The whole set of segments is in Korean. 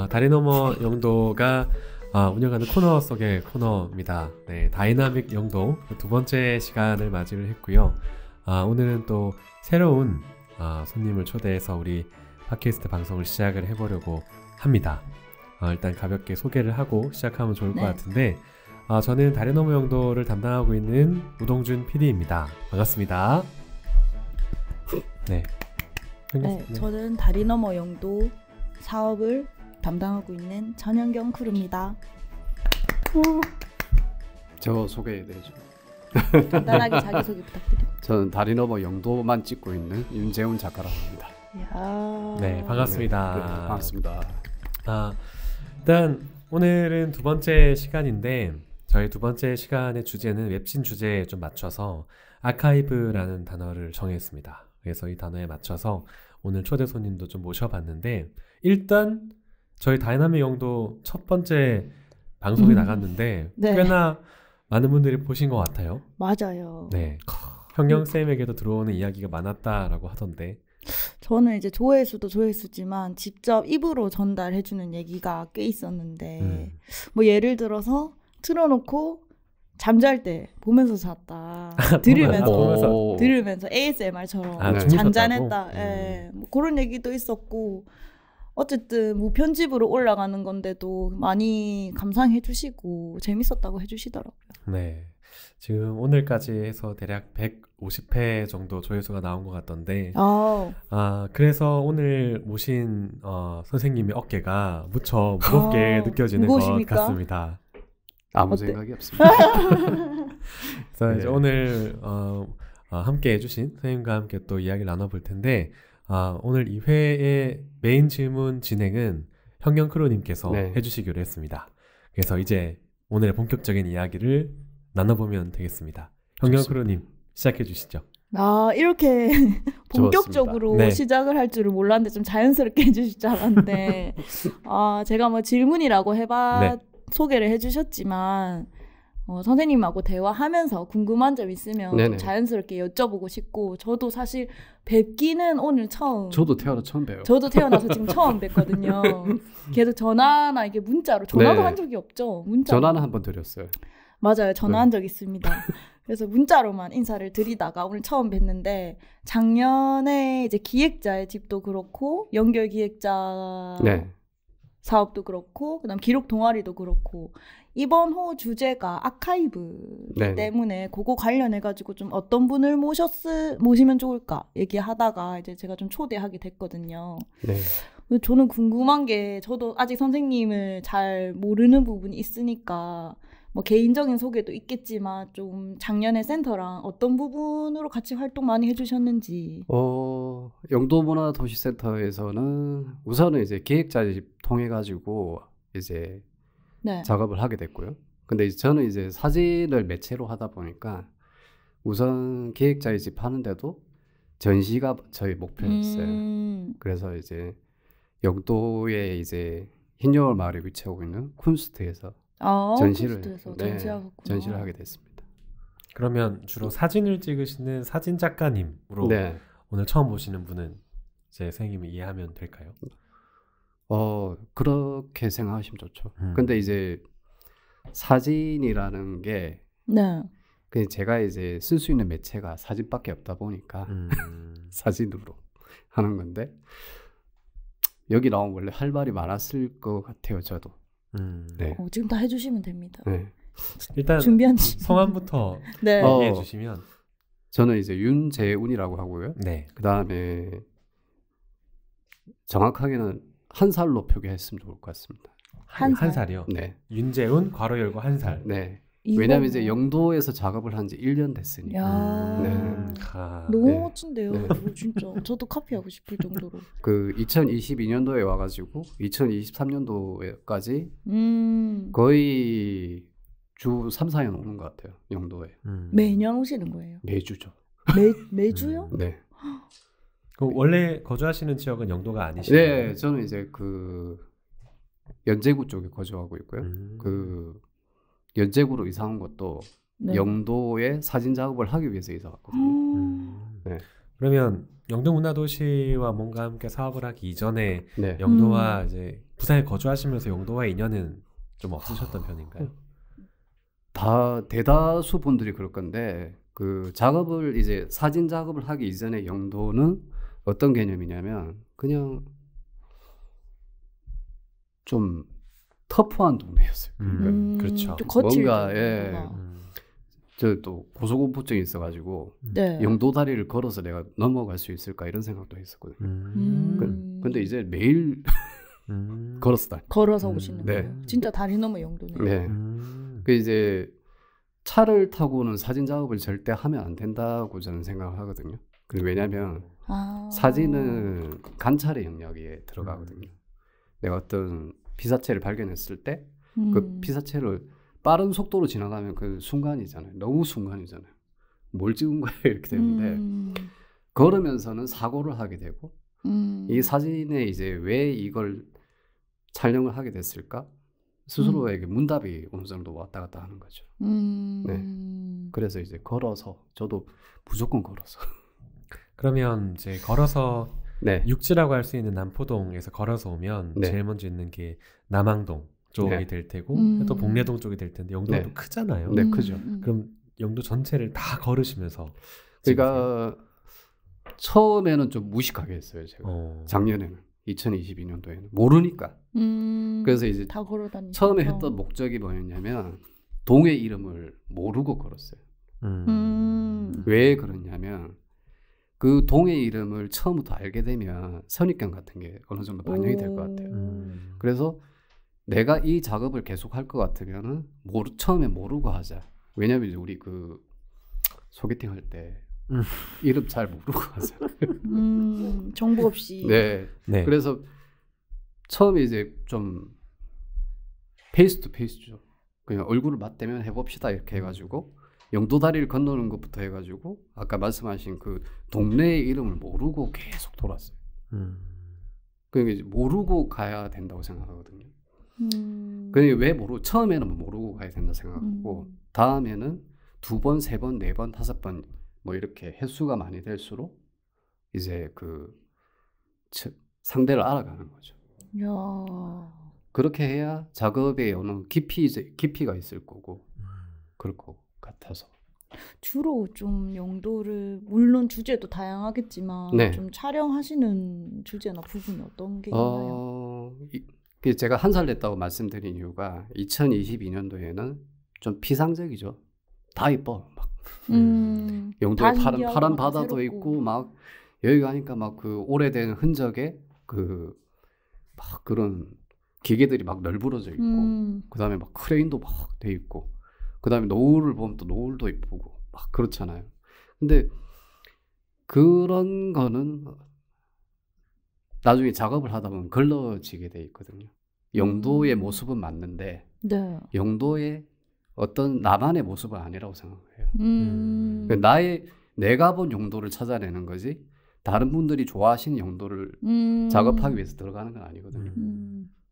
다리 너머 영도가 운영하는 코너 속의 코너입니다. 네, 다이나믹 영도 두 번째 시간을 맞이를 했고요. 오늘은 또 새로운 손님을 초대해서 우리 팟캐스트 방송을 시작을 해보려고 합니다. 일단 가볍게 소개를 하고 시작하면 좋을 것 같은데 저는 다리 너머 영도를 담당하고 있는 우동준 PD입니다. 반갑습니다. 네. 네, 저는 다리 너머 영도 사업을 담당하고 있는 전현경 크루입니다. 저 소개해드리죠. 간단하게 자기소개 부탁드립니다. 저는 다리 너머 영도만 찍고 있는 윤재훈 작가라고 합니다. 이야. 네, 반갑습니다. 네, 반갑습니다. 일단 오늘은 두 번째 시간인데 저희 두 번째 시간의 주제는 웹진 주제에 좀 맞춰서 아카이브라는 단어를 정했습니다. 그래서 이 단어에 맞춰서 오늘 초대 손님도 좀 모셔봤는데 일단 저희 다이나믹 영도 첫 번째 방송이 나갔는데 네. 꽤나 많은 분들이 보신 것 같아요. 맞아요. 네, 현경쌤에게도 들어오는 이야기가 많았다라고 하던데 저는 이제 조회수도 조회수지만 직접 입으로 전달해주는 얘기가 꽤 있었는데 뭐 예를 들어서 틀어놓고 잠잘 때 보면서 잤다. 들으면서 ASMR처럼 잔잔했다. 예, 뭐 그런 얘기도 있었고 어쨌든 무편집으로 올라가는 건데도 많이 감상해 주시고 재밌었다고 해주시더라고요. 네, 지금 오늘까지 해서 대략 150회 정도 조회수가 나온 것 같던데 그래서 오늘 모신 선생님의 어깨가 무척 무겁게 느껴지는 무거우십니까? 것 같습니다. 아무 생각이 없습니다. 그래서 이제 오늘 함께 해주신 선생님과 함께 또 이야기를 나눠볼 텐데 오늘 이 회의 메인 질문 진행은 현경 크루님께서 해주시기로 했습니다. 그래서 이제 오늘의 본격적인 이야기를 나눠보면 되겠습니다. 현경 크루님 시작해 주시죠. 이렇게 본격적으로 시작을 할 줄을 몰랐는데 좀 자연스럽게 해주실 줄 알았는데 제가 뭐 질문이라고 소개를 해주셨지만 선생님하고 대화하면서 궁금한 점 있으면 좀 자연스럽게 여쭤보고 싶고 저도 사실 뵙기는 오늘 처음. 저도 태어나 처음 봬요. 저도 태어나서 지금 처음 뵙거든요. 계속 전화나 이게 문자로 전화도 한 적이 없죠. 전화는 한번 드렸어요. 맞아요. 전화한 적 있습니다. 그래서 문자로만 인사를 드리다가 오늘 처음 뵀는데 작년에 이제 기획자의 집도 그렇고 연결 기획자 사업도 그렇고 그다음 기록 동아리도 그렇고 이번 호 주제가 아카이브 때문에 그거 관련해가지고 좀 어떤 분을 모시면 좋을까 얘기하다가 이제 제가 좀 초대하게 됐거든요. 저는 궁금한 게 저도 아직 선생님을 잘 모르는 부분이 있으니까 뭐 개인적인 소개도 있겠지만 좀 작년에 센터랑 어떤 부분으로 같이 활동 많이 해주셨는지. 영도문화도시센터에서는 우선은 이제 기획자집 통해 가지고 이제 작업을 하게 됐고요. 근데 이제 저는 이제 사진을 매체로 하다 보니까 우선 기획자의 집 하는데도 전시가 저희 목표였어요. 그래서 이제 영도에 이제 흰여울 마을에 위치하고 있는 쿤스트에서 전시를 하게 됐습니다. 그러면 주로 사진을 찍으시는 사진 작가님으로 오늘 처음 보시는 분은 이제 선생님이 이해하면 될까요? 그렇게 생각하시면 좋죠. 근데 이제 사진이라는 게 그냥 제가 이제 쓸 수 있는 매체가 사진밖에 없다 보니까 사진으로 하는 건데 여기 나오면 원래 할 말이 많았을 것 같아요. 저도. 지금 다 해주시면 됩니다. 일단 준비한 성함부터 얘기해 주시면. 저는 이제 윤재훈이라고 하고요. 그 다음에 정확하게는 한 살로 표기했으면 좋을 것 같습니다. 한 살이요? 네. 윤재훈 괄호 열고 한 살. 네. 왜냐면 이제 영도에서 작업을 한 지 1년 됐으니까. 너무 멋진데요. 진짜 저도 카피하고 싶을 정도로. 그 2022년도에 와가지고 2023년도까지 거의 주 3, 4년 오는 것 같아요. 영도에. 매년 오시는 거예요? 매주죠. 매주요? 네. 원래 거주하시는 지역은 영도가 아니시나요? 네, 저는 이제 그 연제구 쪽에 거주하고 있고요. 그 연제구로 이사 온 것도 영도에 사진 작업을 하기 위해서 이사 왔거든요. 그러면 영도문화도시와 뭔가 함께 사업을 하기 이전에 네. 영도와 이제 부산에 거주하시면서 영도와의 인연은 좀 없으셨던 편인가요? 다 대다수 분들이 그럴 건데 그 작업을 이제 사진 작업을 하기 이전에 영도는 어떤 개념이냐면 그냥 좀 터프한 동네였어요. 그렇죠. 뭔가 저 또 고소공포증이 있어가지고 네. 영도 다리를 걸어서 내가 넘어갈 수 있을까 이런 생각도 했었거든요. 근데 이제 매일 걸어서 오시는 거예요. 진짜 다리 넘어 영도네요. 네. 그 이제 차를 타고는 사진 작업을 절대 하면 안 된다고 저는 생각을 하거든요. 왜냐하면 사진은 관찰의 영역에 들어가거든요. 내가 어떤 피사체를 발견했을 때 그 피사체를 빠른 속도로 지나가면 그 순간이잖아요. 너무 순간이잖아요. 뭘 찍은 거예요 이렇게 되는데 걸으면서는 사고를 하게 되고 이 사진에 이제 왜 이걸 촬영을 하게 됐을까? 스스로에게 문답이 어느 정도 왔다 갔다 하는 거죠. 네. 그래서 이제 걸어서 저도 무조건 걸어서. 그러면 이제 걸어서 네. 육지라고 할 수 있는 남포동에서 걸어서 오면 네. 제일 먼저 있는 게 남항동 쪽이 네. 될 테고 또 복례동 쪽이 될 텐데 영도도 네. 크잖아요. 네, 크죠. 그럼 영도 전체를 다 걸으시면서 그러니까 처음에는 좀 무식하게 했어요. 제가 작년에는 2022년도에는 모르니까. 그래서 이제 다 걸어다니고 처음에 했던 목적이 뭐였냐면 동의 이름을 모르고 걸었어요. 왜 그러냐면 그 동의 이름을 처음부터 알게 되면 선입견 같은 게 어느 정도 반영이 될 것 같아요. 그래서 내가 이 작업을 계속 할 것 같으면은 처음에 모르고 하자. 왜냐면 이제 우리 그 소개팅 할 때 이름 잘 모르고 하자. 정보 없이. 네. 네. 그래서 처음에 이제 좀 페이스 투 페이스죠. 그냥 얼굴을 맞대면 해봅시다 이렇게 해가지고 영도 다리를 건너는 것부터 해가지고 아까 말씀하신 그 동네의 이름을 모르고 계속 돌았어요. 그러니까 이제 모르고 가야 된다고 생각하거든요. 그러니까 왜 처음에는 모르고 가야 된다 생각하고 다음에는 2번, 3번, 4번, 5번 뭐 이렇게 횟수가 많이 될수록 이제 그 상대를 알아가는 거죠. 야. 그렇게 해야 작업에 어느 깊이가 있을 거고 그럴 것 같아서. 주로 좀 영도를 물론 주제도 다양하겠지만 네. 좀 촬영하시는 주제나 부분이 어떤 게 있나요? 제가 1살 됐다고 말씀드린 이유가 2022년도에는 좀 피상적이죠. 다 이뻐. 막 영도에 파란 바다도 새롭고. 있고 막 여기 가니까 막 그 오래된 흔적에 그 막 그런 기계들이 막 널브러져 있고 그다음에 막 크레인도 막 돼 있고 그다음에 노을을 보면 또 노을도 이쁘고 막 그렇잖아요. 근데 그런 거는 나중에 작업을 하다 보면 걸러지게 돼 있거든요. 영도의 모습은 맞는데 네. 영도의 어떤 나만의 모습은 아니라고 생각해요. 내가 본 영도를 찾아내는 거지 다른 분들이 좋아하시는 영도를 작업하기 위해서 들어가는 건 아니거든요.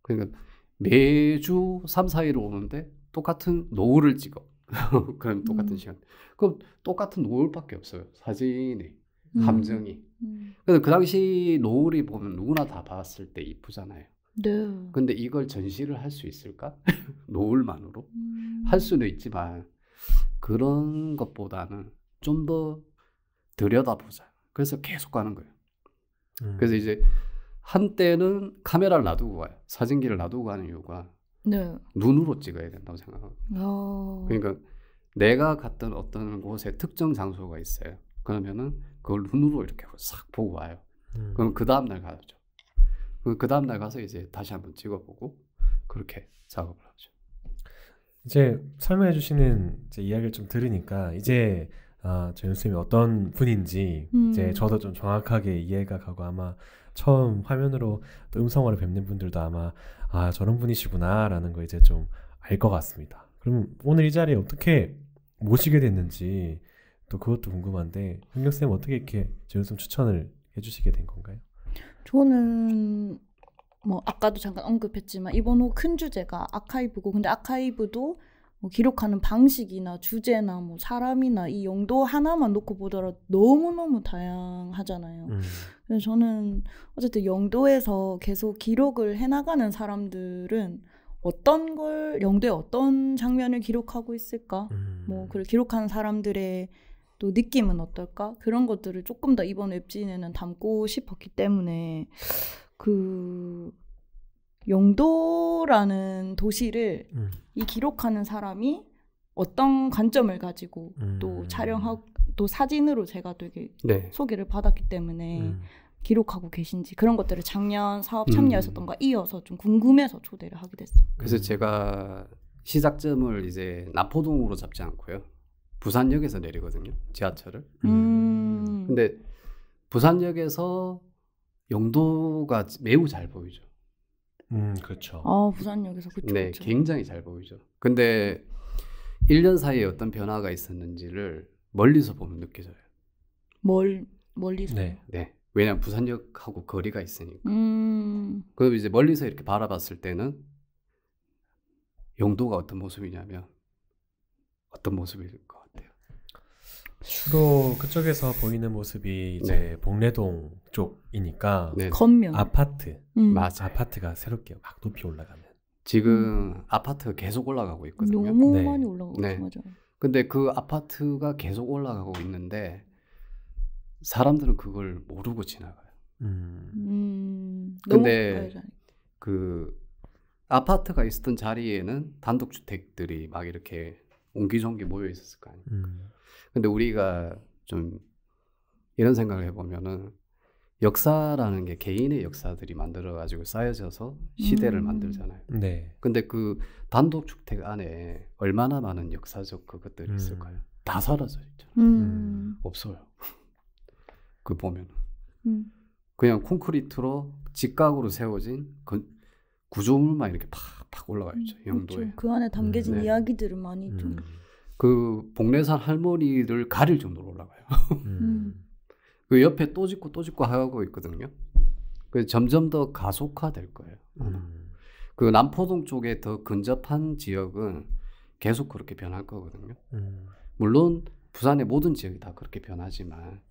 그러니까 매주 3, 4일을 오는데 똑같은 노을을 찍어. 그럼 똑같은 시간. 그럼 똑같은 노을밖에 없어요. 사진이, 감정이. 그래서 그 당시 노을이 보면 누구나 다 봤을 때 이쁘잖아요. 네. 근데 이걸 전시를 할 수 있을까? 노을만으로? 할 수는 있지만 그런 것보다는 좀 더 들여다보자. 그래서 계속 가는 거예요. 그래서 이제 한때는 카메라를 놔두고 가요. 사진기를 놔두고 가는 이유가 네. 눈으로 찍어야 된다고 생각합니다. 그러니까 내가 갔던 어떤 곳에 특정 장소가 있어요. 그러면은 그걸 눈으로 이렇게 싹 보고 와요. 그럼 그 다음날 가죠. 그 다음날 가서 이제 다시 한번 찍어보고 그렇게 작업을 하죠. 이제 설명해 주시는 이제 이야기를 좀 들으니까 이제 전 선생님이 어떤 분인지 이제 저도 좀 정확하게 이해가 가고 아마 처음 화면으로 또 음성으로 뵙는 분들도 아마 저런 분이시구나라는 거 이제 좀 알 것 같습니다. 그럼 오늘 이 자리에 어떻게 모시게 됐는지 또 그것도 궁금한데 흥경쌤 어떻게 이렇게 전윤쌤 추천을 해주시게 된 건가요? 저는 뭐 아까도 잠깐 언급했지만 이번 호 큰 주제가 아카이브고 근데 아카이브도 뭐 기록하는 방식이나 주제나 뭐 사람이나 이 영도 하나만 놓고 보더라도 너무너무 다양하잖아요. 그래서 저는 어쨌든 영도에서 계속 기록을 해나가는 사람들은 어떤 걸 영도의 어떤 장면을 기록하고 있을까? 뭐 그걸 기록하는 사람들의 또 느낌은 어떨까? 그런 것들을 조금 더 이번 웹진에는 담고 싶었기 때문에 그 영도라는 도시를 이 기록하는 사람이 어떤 관점을 가지고 또 촬영하고 또 사진으로 제가 되게 네. 소개를 받았기 때문에 기록하고 계신지 그런 것들을 작년 사업 참여했었던 거 이어서 좀 궁금해서 초대를 하게 됐습니다. 그래서 제가 시작점을 이제 남포동으로 잡지 않고요. 부산역에서 내리거든요. 지하철을. 근데 부산역에서 영도가 매우 잘 보이죠. 그렇죠. 아, 부산역에서 그쵸. 네, 그쵸. 굉장히 잘 보이죠. 근데 1년 사이에 어떤 변화가 있었는지를 멀리서 보면 느껴져요. 멀리서? 네. 네. 왜냐면 부산역하고 거리가 있으니까. 그럼 이제 멀리서 이렇게 바라봤을 때는 영도가 어떤 모습이냐면 어떤 모습일 것 같아요? 주로 그쪽에서 보이는 모습이 이제 네. 복례동 쪽이니까 네. 건물, 아파트, 맞아. 아파트가 새롭게 막 높이 올라가면 지금 아파트가 계속 올라가고 있거든요. 너무 네. 많이 올라가고 네. 맞아요. 근데 그 아파트가 계속 올라가고 있는데 사람들은 그걸 모르고 지나가요. 근데 그 아파트가 있었던 자리에는 단독주택들이 막 이렇게 옹기종기 모여 있었을 거 아니에요. 근데 우리가 좀 이런 생각을 해보면은 역사라는 게 개인의 역사들이 만들어가지고 쌓여져서 시대를 만들잖아요. 네. 근데 그 단독주택 안에 얼마나 많은 역사적 그것들이 있을까요? 다 사라져 있죠. 없어요. 그 보면 그냥 콘크리트로 직각으로 세워진 구조물만 이렇게 팍팍 올라가 있죠. 영도에. 그렇죠. 그 안에 담겨진 네. 이야기들은 많이 있죠. 그 복례산 할머니를 가릴 정도로 올라가요. 그 옆에 또 짓고 하고 있거든요. 그래서 점점 더 가속화될 거예요. 그 남포동 쪽에 더 근접한 지역은 계속 그렇게 변할 거거든요. 물론 부산의 모든 지역이 다 그렇게 변하지만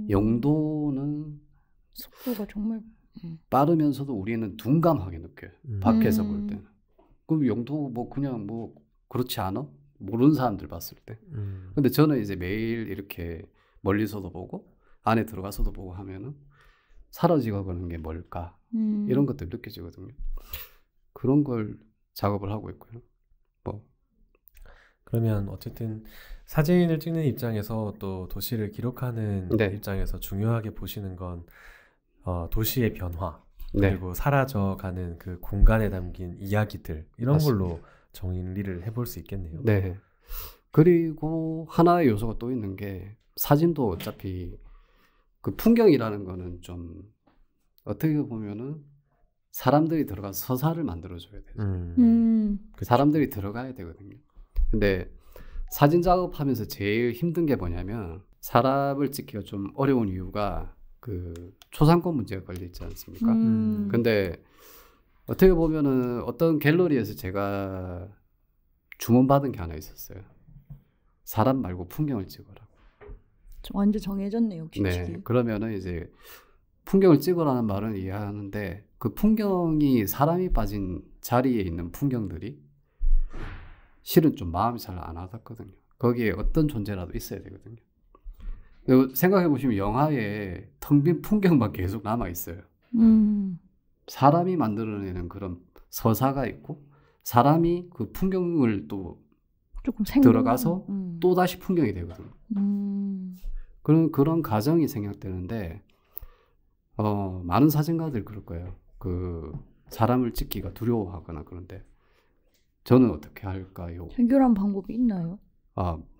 영도는 속도가 정말 빠르면서도 우리는 둔감하게 느껴요. 밖에서 볼 때는. 그럼 영도 뭐 그냥 뭐 그렇지 않아? 모르는 사람들 봤을 때. 근데 저는 이제 매일 이렇게 멀리서도 보고 안에 들어가서도 보고 하면은 사라지고가는 게 뭘까? 이런 것들 느껴지거든요. 그런 걸 작업을 하고 있고요. 뭐 그러면 어쨌든 사진을 찍는 입장에서 또 도시를 기록하는 네. 입장에서 중요하게 보시는 건 도시의 변화 그리고 네. 사라져가는 그 공간에 담긴 이야기들 이런 맞습니다. 걸로 정리를 해볼 수 있겠네요. 네. 그리고 하나의 요소가 또 있는 게 사진도 어차피 그 풍경이라는 거는 좀 어떻게 보면은 사람들이 들어가서 서사를 만들어줘야 돼요. 사람들이 들어가야 되거든요. 근데 사진 작업하면서 제일 힘든 게 뭐냐면 사람을 찍기가 좀 어려운 이유가 그 초상권 문제가 걸려 있지 않습니까? 근데 어떻게 보면은 어떤 갤러리에서 제가 주문받은 게 하나 있었어요. 사람 말고 풍경을 찍어라고. 완전 정해졌네요, 규칙이. 네, 그러면은 이제 풍경을 찍으라는 말은 이해하는데 그 풍경이 사람이 빠진 자리에 있는 풍경들이 실은 좀 마음이 잘 안 와닿거든요. 거기에 어떤 존재라도 있어야 되거든요. 생각해 보시면 영화에 텅 빈 풍경만 계속 남아 있어요. 사람이 만들어내는 그런 서사가 있고 사람이 그 풍경을 또 조금 들어가서 또 다시 풍경이 되거든요. 그런 과정이 생략되는데 많은 사진가들이 그럴 거예요. 그 사람을 찍기가 두려워하거나 그런데 저는 어떻게 할까요? 해결한 방법이 있나요?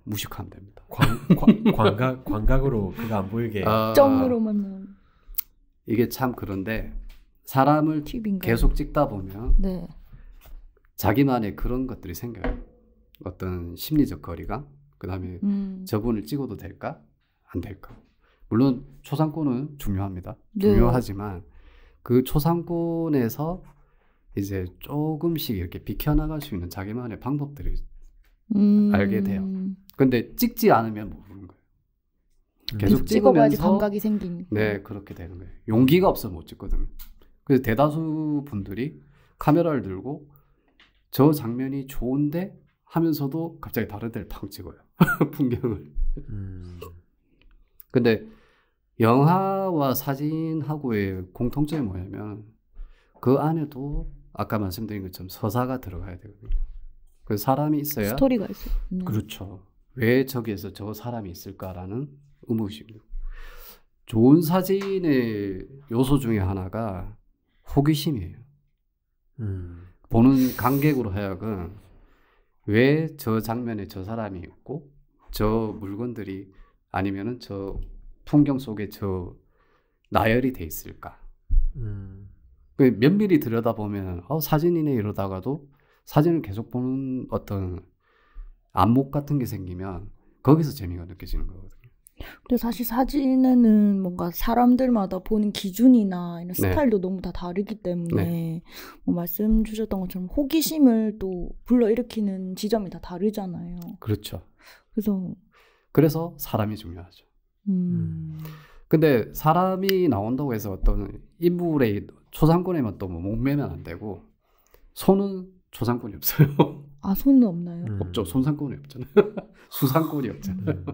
무식하면 됩니다. 광각으로 그가 안 보이게 점으로만 이게 참 그런데 사람을 팁인가요? 계속 찍다 보면 네. 자기만의 그런 것들이 생겨요. 어떤 심리적 거리감, 그 다음에 저분을 찍어도 될까? 안 될까? 물론 초상권은 중요합니다. 네. 중요하지만 그 초상권에서 이제 조금씩 이렇게 비켜나갈 수 있는 자기만의 방법들이 알게 돼요. 근데 찍지 않으면 모르는 거예요. 계속 찍어봐야지 감각이 생기니까. 네, 그렇게 되는 거예요. 용기가 없으면 못 찍거든요. 그래서 대다수 분들이 카메라를 들고 저 장면이 좋은데 하면서도 갑자기 다른 데를 팡 찍어요. 풍경을. 근데 영화와 사진하고의 공통점이 뭐냐면 그 안에도 아까 말씀드린 것처럼 서사가 들어가야 되거든요. 그 사람이 있어야 스토리가 있어요. 그렇죠. 왜 저기에서 저 사람이 있을까라는 의무심이에요. 좋은 사진의 요소 중에 하나가 호기심이에요. 보는 관객으로 하여금 왜 저 장면에 저 사람이 있고 저 물건들이 아니면은 저 풍경 속에 저 나열이 돼 있을까? 면밀히 들여다보면 사진이네 이러다가도 사진을 계속 보는 어떤 안목 같은 게 생기면 거기서 재미가 느껴지는 거거든요. 근데 사실 사진에는 뭔가 사람들마다 보는 기준이나 이런 스타일도 너무 다 다르기 때문에 뭐 말씀 주셨던 것처럼 호기심을 또 불러일으키는 지점이 다 다르잖아요. 그렇죠. 그래서 사람이 중요하죠. 근데 사람이 나온다고 해서 어떤 인물의 초상권에만 또 목매면 안 되고 손은 초상권이 없어요. 아, 손은 없나요? 없죠. 손상권이 없잖아요. 수상권이 없잖아요.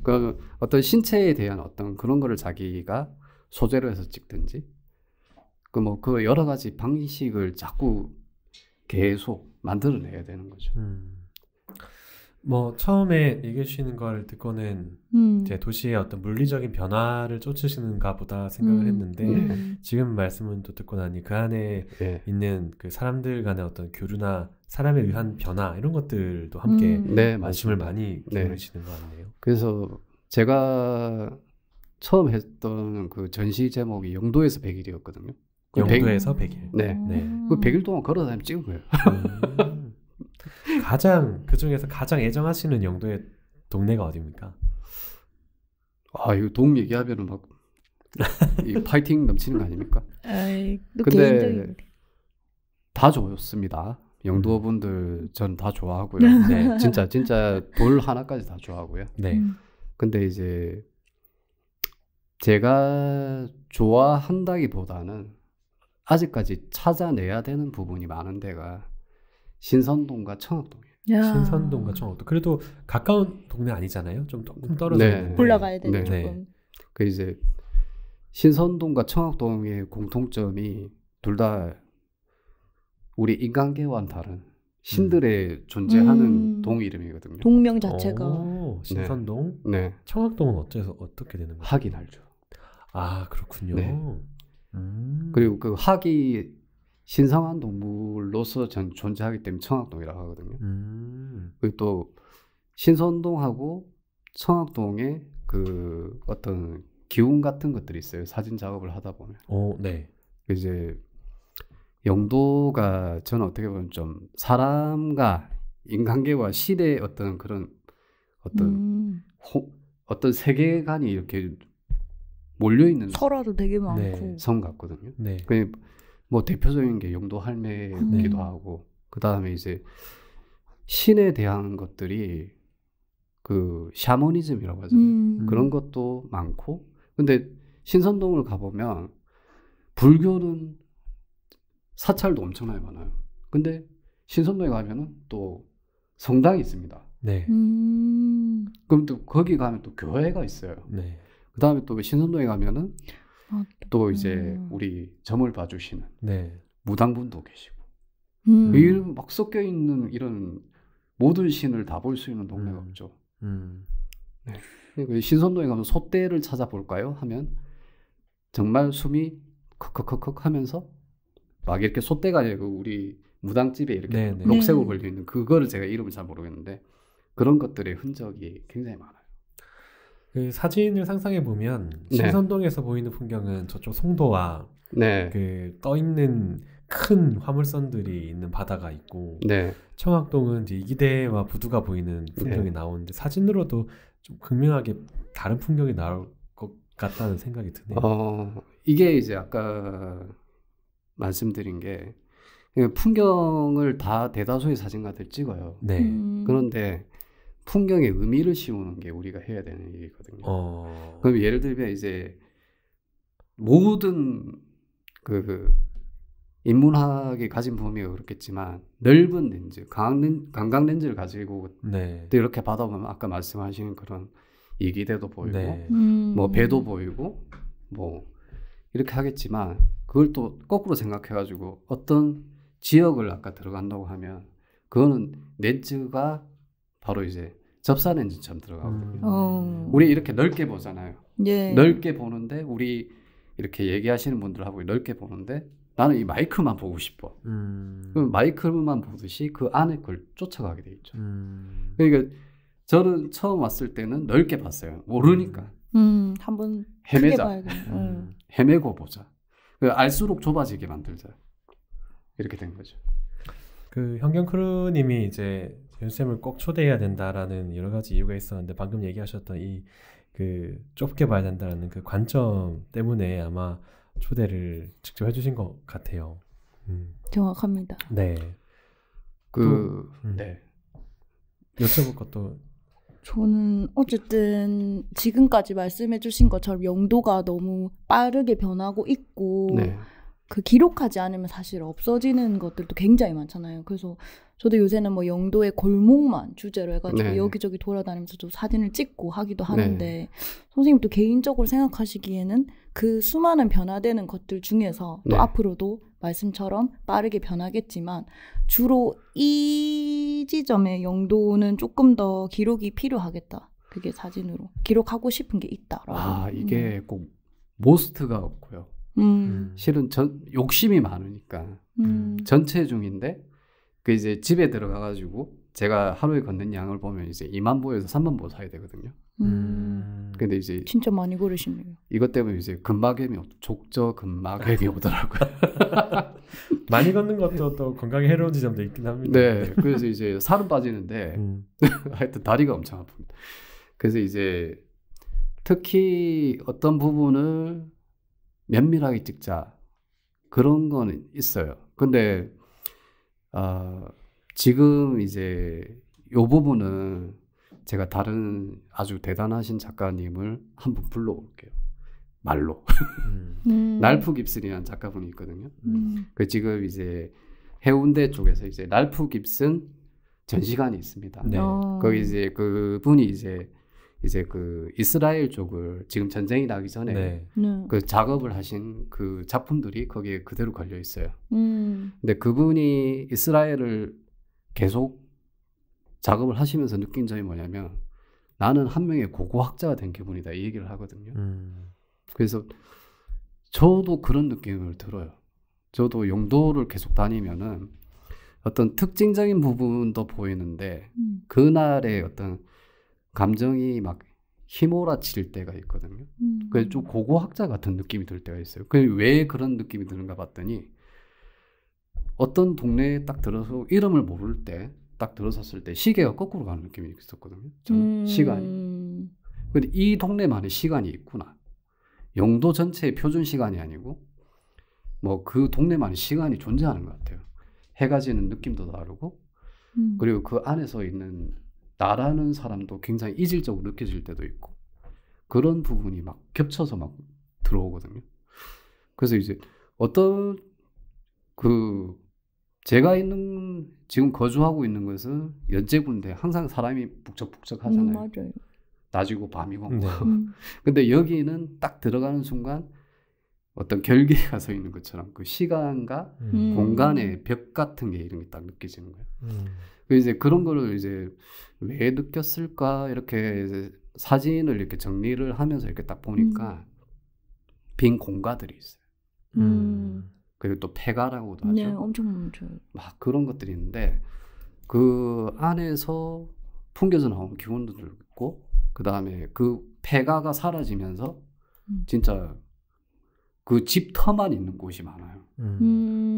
그 어떤 신체에 대한 어떤 그런 거를 자기가 소재로 해서 찍든지 그 여러 가지 방식을 자꾸 계속 만들어내야 되는 거죠. 뭐 처음에 얘기해 주시는 걸 듣고는 이제 도시의 어떤 물리적인 변화를 쫓으시는가 보다 생각을 했는데 지금 말씀은 또 듣고 나니 그 안에 있는 그 사람들 간의 어떤 교류나 사람에 의한 변화 이런 것들도 함께 관심을 많이 기울이시는 것 같네요. 그래서 제가 처음 했던 그 전시 제목이 영도에서 100일이었거든요. 영도에서 100일. 네. 그 100일 동안 걸어다니며 찍은 거예요. 그 중에서 가장 애정하시는 영도의 동네가 어디입니까? 이거 동 얘기하면은 막 파이팅 넘치는 거 아닙니까? 근데 다 좋았습니다. 영도 분들 전 다 좋아하고요. 네, 진짜 돌 하나까지 다 좋아하고요. 네. 근데 이제 제가 좋아한다기보다는 아직까지 찾아내야 되는 부분이 많은 데가 신선동과 청학동이에요. 신선동과 청학동. 그래도 가까운 동네 아니잖아요. 좀 떨어져 있는데. 올라가야 되는 조금. 그 이제 신선동과 청학동의 공통점이 둘 다 우리 인간계와는 다른 신들의 존재하는 동 이름이거든요. 동명 자체가. 신선동. 네. 청학동은 어떻게 되는 거예요? 학이 날죠. 아, 그렇군요. 네. 그리고 그 학이 신성한 동물로서 존재하기 때문에 청학동이라고 하거든요. 그리고 또 신선동하고 청학동에 그 어떤 기운 같은 것들이 있어요. 사진 작업을 하다 보면. 네. 이제 영도가 저는 어떻게 보면 좀 사람과 인간계와 시대의 어떤 그런 어떤 세계관이 이렇게 몰려 있는 설화도 되게 많고 성 같거든요. 네. 뭐 대표적인 게 영도 할매기도 하고 그 다음에 이제 신에 대한 것들이 그 샤머니즘이라고 하잖아요. 그런 것도 많고 근데 신선동을 가보면 불교는 사찰도 엄청나게 많아요. 근데 신선동에 가면은 또 성당이 있습니다. 네. 그럼 또 거기 가면 또 교회가 있어요. 네. 그 다음에 또 신선동에 가면은 또 이제 우리 점을 봐주시는 무당분도 계시고 막 섞여 있는 이런 모든 신을 다 볼 수 있는 동네가 없죠. 네. 신선동에 가면 소떼를 찾아볼까요? 하면 정말 숨이 컥컥컥컥 하면서 막 이렇게 소떼가 아니고 우리 무당집에 이렇게 녹색으로 걸려 있는 그거를 제가 이름을 잘 모르겠는데 그런 것들의 흔적이 굉장히 많아요. 그 사진을 상상해 보면 신선동에서 보이는 풍경은 저쪽 송도와 그 떠 있는 큰 화물선들이 있는 바다가 있고 청학동은 이제 이기대와 부두가 보이는 풍경이 나오는데 사진으로도 좀 극명하게 다른 풍경이 나올 것 같다는 생각이 드네요. 이게 이제 아까 말씀드린 게 풍경을 다 대다수의 사진가들 찍어요. 네. 그런데 풍경의 의미를 씌우는 게 우리가 해야 되는 일이거든요. 그럼 예를 들면 이제 모든 그 인문학이 가진 범위가 그렇겠지만 넓은 렌즈, 감각 렌즈를 가지고 네. 이렇게 받아보면 아까 말씀하신 그런 이기대도 보이고 네. 뭐 배도 보이고 뭐 이렇게 하겠지만 그걸 또 거꾸로 생각해가지고 어떤 지역을 아까 들어간다고 하면 그거는 렌즈가 바로 이제 접사 렌즈처럼 들어가거든요. 우리 이렇게 넓게 보잖아요. 예. 넓게 보는데 우리 이렇게 얘기하시는 분들하고 넓게 보는데 나는 이 마이크만 보고 싶어. 그럼 마이크만 보듯이 그 안에 걸 쫓아가게 돼 있죠. 그러니까 저는 처음 왔을 때는 넓게 봤어요. 모르니까. 한번 헤매자. 헤매고 보자. 알수록 좁아지게 만들자. 이렇게 된 거죠. 그 현경크루님이 이제 연쌤을 꼭 초대해야 된다라는 여러 가지 이유가 있었는데 방금 얘기하셨던 이 그 좁게 봐야 된다는 그 관점 때문에 아마 초대를 직접 해주신 것 같아요. 정확합니다. 네. 네. 여쭤볼 것도 저는 어쨌든 지금까지 말씀해주신 것처럼 영도가 너무 빠르게 변하고 있고 네. 그 기록하지 않으면 사실 없어지는 것들도 굉장히 많잖아요. 그래서 저도 요새는 뭐 영도의 골목만 주제로 해가지고 네. 여기저기 돌아다니면서 좀 사진을 찍고 하기도 하는데 네. 선생님도 개인적으로 생각하시기에는 그 수많은 변화되는 것들 중에서 또 네. 앞으로도 말씀처럼 빠르게 변하겠지만 주로 이 지점의 영도는 조금 더 기록이 필요하겠다. 그게 사진으로 기록하고 싶은 게 있다라고. 이게 꼭 모스트가 없고요. 실은 욕심이 많으니까 전체 중인데 그 이제 집에 들어가가지고 제가 하루에 걷는 양을 보면 이제 2만 보에서 3만 보 사야 되거든요. 근데 이제 진짜 많이 걸으시네요. 이것 때문에 이제 근막염이 족저 근막염이 오더라고요. 많이 걷는 것도 또 건강에 해로운 지점도 있긴 합니다. 네, 그래서 이제 살은 빠지는데 하여튼 다리가 엄청 아픕니다. 그래서 이제 특히 어떤 부분을 면밀하게 찍자 그런 거는 있어요. 근데 지금 이제 요 부분은 제가 다른 아주 대단하신 작가님을 한분 불러올게요. 말로. 랄프 깁슨이라는 작가분이 있거든요. 그 지금 이제 해운대 쪽에서 이제 랄프 깁슨 전시관이 있습니다. 네. 거기 이제 그분이 이제 그 이스라엘 쪽을 지금 전쟁이 나기 전에 네. 그 작업을 하신 그 작품들이 거기에 그대로 걸려 있어요. 근데 그분이 이스라엘을 계속 작업을 하시면서 느낀 점이 뭐냐면 나는 한 명의 고고학자가 된 기분이다 이 얘기를 하거든요. 그래서 저도 그런 느낌을 들어요. 저도 영도를 계속 다니면은 어떤 특징적인 부분도 보이는데 그날의 어떤 감정이 막 휘몰아칠 때가 있거든요. 그래서 좀 고고학자 같은 느낌이 들 때가 있어요. 왜 그런 느낌이 드는가 봤더니 어떤 동네에 딱 들어서 이름을 모를 때 딱 들어섰을 때 시계가 거꾸로 가는 느낌이 있었거든요. 저는 시간이. 근데 이 동네만의 시간이 있구나. 영도 전체의 표준 시간이 아니고 뭐 그 동네만의 시간이 존재하는 것 같아요. 해가 지는 느낌도 다르고 그리고 그 안에서 있는 나라는 사람도 굉장히 이질적으로 느껴질 때도 있고 그런 부분이 막 겹쳐서 막 들어오거든요. 그래서 이제 어떤 그 제가 지금 거주하고 있는 것은 연제군데 항상 사람이 북적북적 하잖아요. 맞아요. 낮이고 밤이고. 네. 근데 여기는 딱 들어가는 순간 어떤 결계가 서 있는 것처럼 그 시간과 공간의 벽 같은 게 이런 게 딱 느껴지는 거예요. 이제 그런 거를 이제 왜 느꼈을까 이렇게 이제 사진을 이렇게 정리를 하면서 이렇게 딱 보니까 빈 공간들이 있어요. 그리고 또 폐가라고도 하죠. 네, 엄청 많죠. 막 그런 것들이 있는데 그 안에서 풍겨져 나온 기운들도 있고 그 다음에 그 폐가가 사라지면서 진짜 그 집터만 있는 곳이 많아요.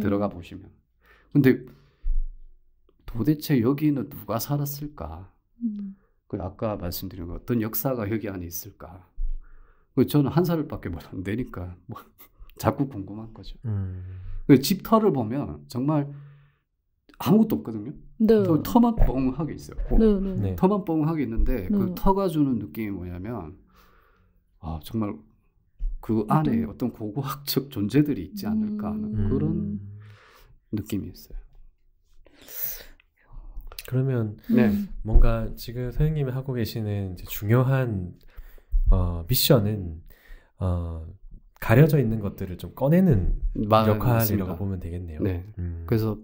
들어가 보시면. 근데 도대체 여기는 누가 살았을까? 그 아까 말씀드린 어떤 역사가 여기 안에 있을까? 저는 한 살밖에 안 되니까 뭐 자꾸 궁금한 거죠. 그 집터를 보면 정말 아무것도 없거든요. 네. 터만 뻥하게 있어요. 네. 터만 뻥하게 있는데 그 터가 주는 느낌이 뭐냐면 정말 그 안에 어떤 고고학적 존재들이 있지 않을까 하는 그런 느낌이 있어요. 그러면 뭔가 지금 선생님이 하고 계시는 이제 중요한 미션은 가려져 있는 것들을 좀 꺼내는 역할이라고 맞습니다. 보면 되겠네요. 네. 그래서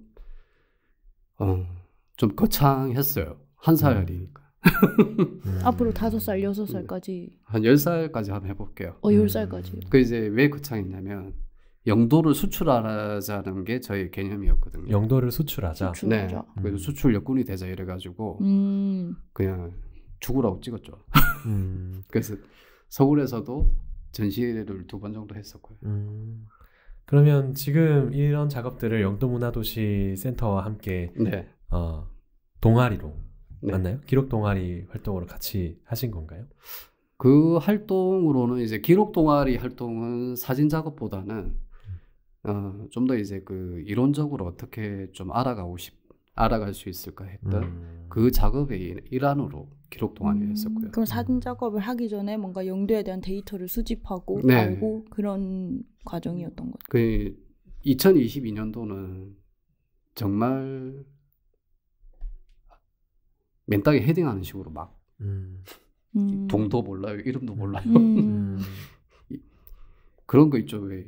좀 거창했어요. 한 살이니까. 앞으로 5살, 6살까지 한 10살까지 한번 해볼게요. 10살까지. 그 이제 왜 거창했냐면 영도를 수출하자는 게 저희 개념이었거든요. 영도를 수출하자. 네. 그래서 수출 여군이 되자 이래가지고 그냥 죽으라고 찍었죠. 그래서 서울에서도 전시회를 2번 정도 했었고요. 그러면 지금 이런 작업들을 영도문화도시센터와 함께 동아리로 맞나요? 기록 동아리 활동으로 같이 하신 건가요? 그 활동으로는 이제 기록 동아리 활동은 사진 작업보다는 좀 더 이제 그 이론적으로 어떻게 좀 알아갈 수 있을까 했던 그 작업의 일환으로 기록 동아리를 했었고요. 그럼 사진 작업을 하기 전에 뭔가 영도에 대한 데이터를 수집하고 알고 그런 과정이었던 거죠. 그 2022년도는 정말 맨땅에 헤딩하는 식으로 막 동도 몰라요, 이름도 몰라요. 그런 거 있죠. 왜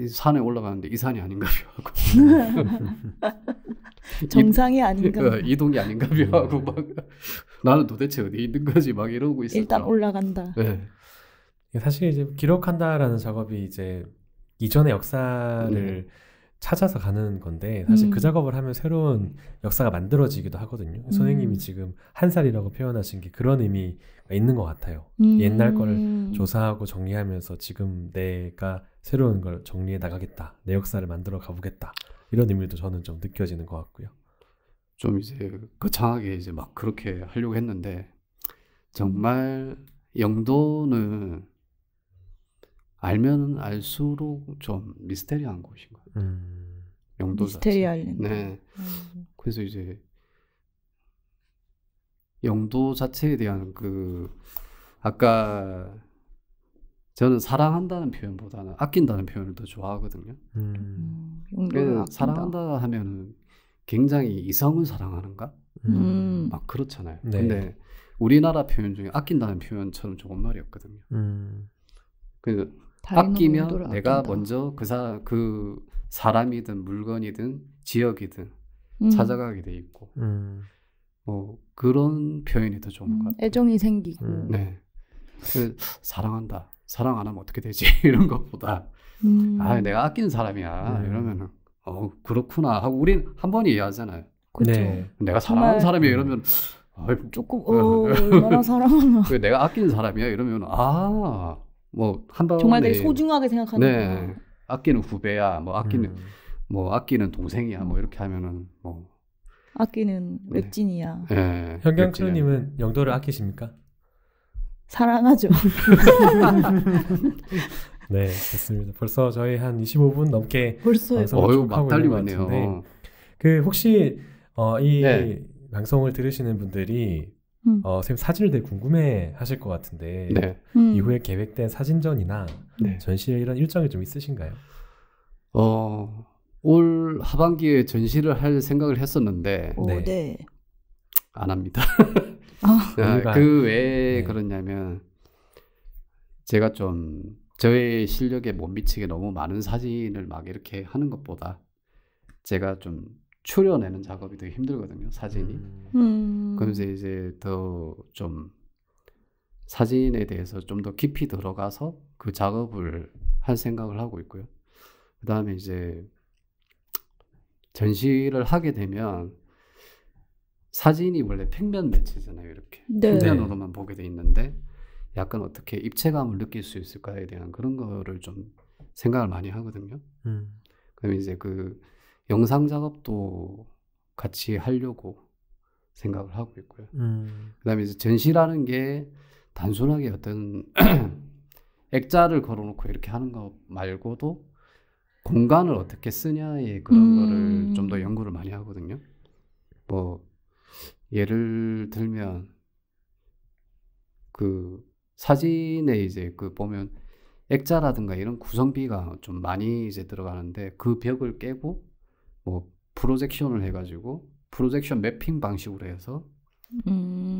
산에 올라가는데 이 산이 아닌가요? 하고 정상이 아닌가? 이동이 아닌가요? 하고 막 나는 도대체 어디 있는 거지? 막 이러고 있었죠. 일단 올라간다. 네. 사실 이제 기록한다라는 작업이 이제 이전의 역사를 찾아서 가는 건데 사실 그 작업을 하면 새로운 역사가 만들어지기도 하거든요. 선생님이 지금 한 살이라고 표현하신 게 그런 의미가 있는 것 같아요. 옛날 거를 조사하고 정리하면서 지금 내가 새로운 걸 정리해 나가겠다. 내 역사를 만들어 가보겠다. 이런 의미도 저는 좀 느껴지는 것 같고요. 좀 이제 거창하게 이제 막 그렇게 하려고 했는데 정말 영도는 알면 알수록 좀 미스테리한 곳인 것 같아요. 영도 미스테리 아일랜드. 네. 그래서 이제 영도 자체에 대한 그 아까 저는 사랑한다는 표현보다는 아낀다는 표현을 더 좋아하거든요. 그래서 사랑한다 하면은 굉장히 이성을 사랑하는가? 막 그렇잖아요. 네. 근데 우리나라 표현 중에 아낀다는 표현처럼 좋은 말이 없거든요. 그래서 아끼면 내가 먼저 그 사람이든 물건이든 지역이든 찾아가게 돼 있고 뭐 그런 표현이 더 좋은 것 같아요. 애정이 생기고. 네. 사랑한다. 사랑 안 하면 어떻게 되지? 이런 것보다 내가 아끼는 사람이야. 이러면은 그렇구나 하고 우린 한 번 이해하잖아요. 그렇죠. 네. 내가 사랑하는 사람이야 이러면 조금 얼마나 사랑하나. 내가 아끼는 사람이야 이러면 뭐 한 번 정말 되게 소중하게 생각하는 네. 아끼는 후배야. 뭐 아끼는 동생이야. 뭐 이렇게 하면은 뭐 아끼는 웹진이야. 네. 현경크루님은 영도를 아끼십니까? 사랑하죠. 네, 좋습니다. 벌써 저희 한 25분 넘게 벌써요. 막 달리고 있네요. 그 혹시 이 방송을 들으시는 분들이 선생님 사진을 되게 궁금해 하실 것 같은데 이후에 계획된 사진전이나 전시회 이런 일정이 좀 있으신가요? 올 하반기에 전시를 할 생각을 했었는데 안 합니다. 그 왜 그러냐면 제가 좀 저의 실력에 못 미치게 너무 많은 사진을 막 이렇게 하는 것보다 제가 좀 추려내는 작업이 더 힘들거든요. 사진이. 그러면서 이제 더 좀 사진에 대해서 좀 더 깊이 들어가서 그 작업을 할 생각을 하고 있고요. 그 다음에 이제 전시를 하게 되면 사진이 원래 평면 매체잖아요. 이렇게 평면으로만 보게 돼 있는데 약간 어떻게 입체감을 느낄 수 있을까에 대한 그런 거를 좀 생각을 많이 하거든요. 그럼 이제 그 영상 작업도 같이 하려고 생각을 하고 있고요. 그다음에 이제 전시라는 게 단순하게 어떤 액자를 걸어놓고 이렇게 하는 거 말고도 공간을 어떻게 쓰냐의 그런 거를 좀 더 연구를 많이 하거든요. 뭐 예를 들면 그 사진에 이제 그 보면 액자라든가 이런 구성비가 좀 많이 이제 들어가는데 그 벽을 깨고 뭐 프로젝션을 해가지고 프로젝션 매핑 방식으로 해서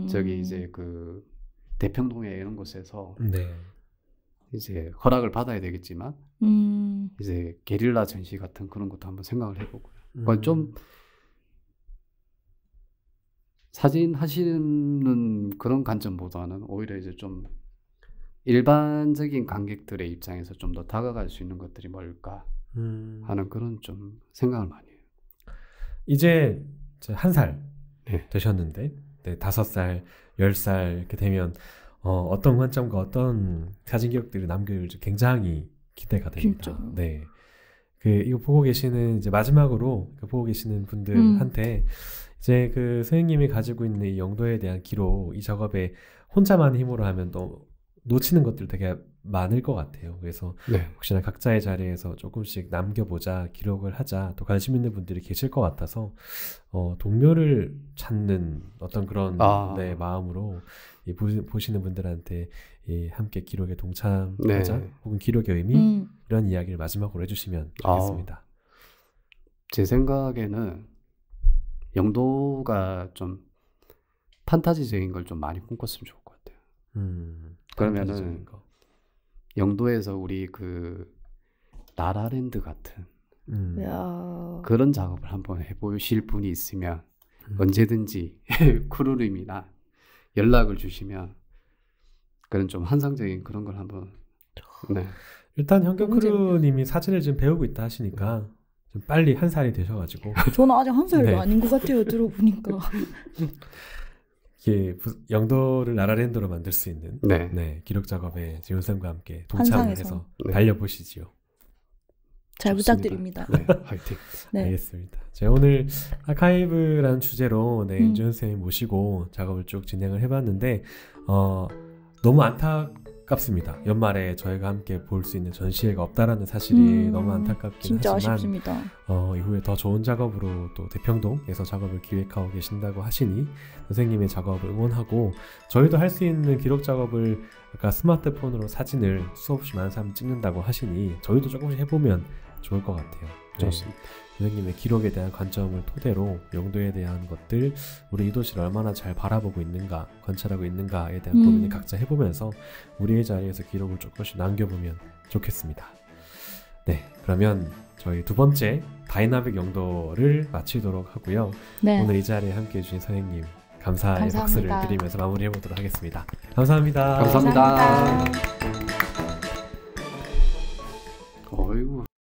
저기 이제 그 대평동에 이런 곳에서 네. 이제 허락을 받아야 되겠지만 이제 게릴라 전시 같은 그런 것도 한번 생각을 해보고요. 그러니까 좀 사진 하시는 그런 관점보다는 오히려 이제 좀 일반적인 관객들의 입장에서 좀 더 다가갈 수 있는 것들이 뭘까 하는 그런 좀 생각을 많이 해요. 이제 1살 네. 되셨는데 네, 5살, 10살 이렇게 되면 어떤 관점과 어떤 사진 기록들을 남길지 굉장히 기대가 됩니다. 진짜. 네. 이거 보고 계시는 이제 마지막으로 보고 계시는 분들한테 이제 그 선생님이 가지고 있는 이 영도에 대한 기록, 이 작업에 혼자만의 힘으로 하면 또 놓치는 것들 되게 많을 것 같아요. 그래서 네. 혹시나 각자의 자리에서 조금씩 남겨보자, 기록을 하자, 또 관심 있는 분들이 계실 것 같아서 동료를 찾는 어떤 그런 네, 마음으로 보시는 분들한테 함께 기록에 동참하자, 네. 혹은 기록의 의미 이런 이야기를 마지막으로 해주시면 좋겠습니다. 제 생각에는 영도가 좀 판타지적인 걸 좀 많이 꿈꿨으면 좋을 것 같아요. 그러면은 영도에서 우리 그 라라랜드 같은 그런 작업을 한번 해보실 분이 있으면 언제든지 쿠루림이나 연락을 주시면 그런 좀 환상적인 그런 걸 한번. 네. 일단 현경 크루님이 사진을 지금 배우고 있다 하시니까 좀 빨리 1살이 되셔가지고. 저는 아직 1살도 네. 아닌 것 같아요. 들어보니까. 영도를 라라랜드로 만들 수 있는 네. 네, 기록 작업에 지훈쌤과 함께 동참을 해서 네. 달려보시지요. 잘 좋습니다. 부탁드립니다. 네, 화이팅. 네. 알겠습니다. 제가 오늘 아카이브라는 주제로 네, 윤지훈 쌤 모시고 작업을 쭉 진행을 해봤는데 너무 안타깝습니다. 연말에 저희가 함께 볼 수 있는 전시회가 없다라는 사실이 너무 안타깝긴 진짜 하지만 아쉽습니다. 이후에 더 좋은 작업으로 또 대평동에서 작업을 기획하고 계신다고 하시니 선생님의 작업을 응원하고 저희도 할 수 있는 기록 작업을 아까 스마트폰으로 사진을 수없이 많은 사람이 찍는다고 하시니 저희도 조금씩 해보면 좋을 것 같아요. 좋습니다. 선생님의 기록에 대한 관점을 토대로 영도에 대한 것들, 우리 이 도시를 얼마나 잘 바라보고 있는가, 관찰하고 있는가에 대한 고민을 각자 해보면서 우리의 자리에서 기록을 조금씩 남겨보면 좋겠습니다. 네, 그러면 저희 2번째 다이나믹 영도를 마치도록 하고요. 네. 오늘 이 자리에 함께해 주신 선생님 감사의 박수를 드리면서 마무리해보도록 하겠습니다. 감사합니다. 감사합니다.